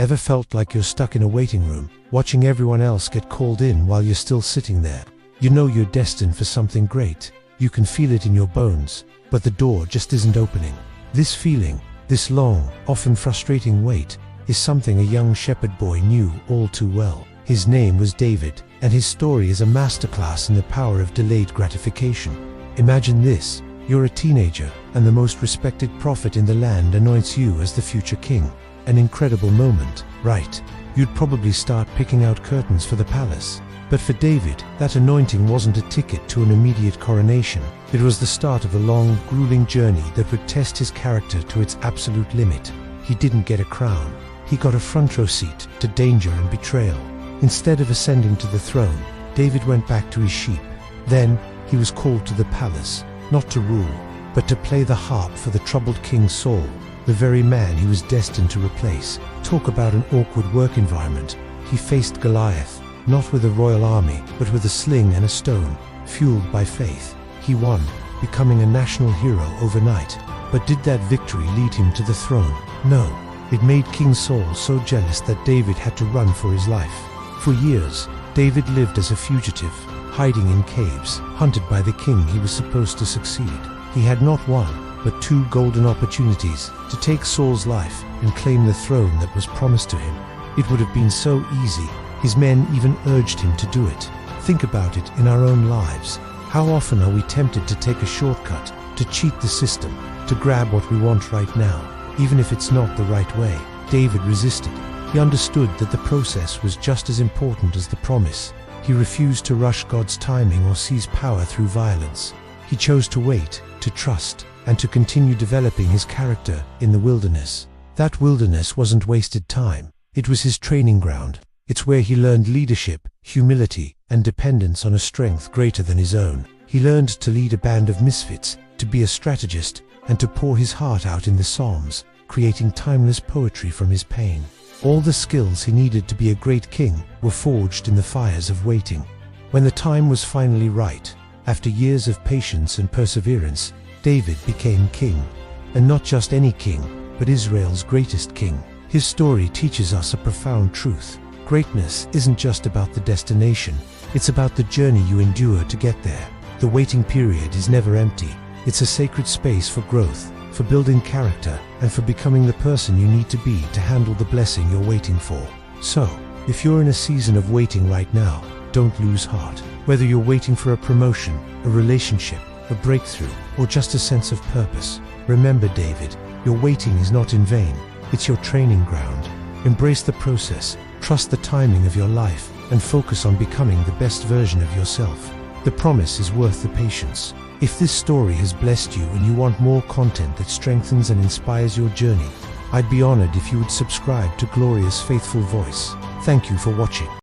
Ever felt like you're stuck in a waiting room, watching everyone else get called in while you're still sitting there? You know you're destined for something great. You can feel it in your bones, but the door just isn't opening. This feeling, this long, often frustrating wait, is something a young shepherd boy knew all too well. His name was David, and his story is a masterclass in the power of delayed gratification. Imagine this: you're a teenager, and the most respected prophet in the land anoints you as the future king. An incredible moment, right? You'd probably start picking out curtains for the palace. But for David, that anointing wasn't a ticket to an immediate coronation. It was the start of a long, grueling journey that would test his character to its absolute limit. He didn't get a crown. He got a front row seat to danger and betrayal. Instead of ascending to the throne, David went back to his sheep. Then, he was called to the palace, not to rule, but to play the harp for the troubled King Saul, the very man he was destined to replace. Talk about an awkward work environment. He faced Goliath, not with a royal army, but with a sling and a stone, fueled by faith. He won, becoming a national hero overnight. But did that victory lead him to the throne? No. It made King Saul so jealous that David had to run for his life. For years, David lived as a fugitive, hiding in caves, hunted by the king he was supposed to succeed. He had not one, but two golden opportunities to take Saul's life and claim the throne that was promised to him. It would have been so easy. His men even urged him to do it. Think about it in our own lives. How often are we tempted to take a shortcut, to cheat the system, to grab what we want right now, even if it's not the right way? David resisted. He understood that the process was just as important as the promise. He refused to rush God's timing or seize power through violence. He chose to wait, to trust, and to continue developing his character in the wilderness. That wilderness wasn't wasted time. It was his training ground. It's where he learned leadership, humility, and dependence on a strength greater than his own. He learned to lead a band of misfits, to be a strategist, and to pour his heart out in the Psalms, creating timeless poetry from his pain. All the skills he needed to be a great king were forged in the fires of waiting. When the time was finally right, after years of patience and perseverance, David became king. And not just any king, but Israel's greatest king. His story teaches us a profound truth. Greatness isn't just about the destination, it's about the journey you endure to get there. The waiting period is never empty. It's a sacred space for growth, for building character, and for becoming the person you need to be to handle the blessing you're waiting for. So, if you're in a season of waiting right now, don't lose heart. Whether you're waiting for a promotion, a relationship, a breakthrough, or just a sense of purpose, remember, David, your waiting is not in vain. It's your training ground. Embrace the process, trust the timing of your life, and focus on becoming the best version of yourself. The promise is worth the patience. If this story has blessed you and you want more content that strengthens and inspires your journey, I'd be honored if you would subscribe to Gloria's Faithful Voice. Thank you for watching.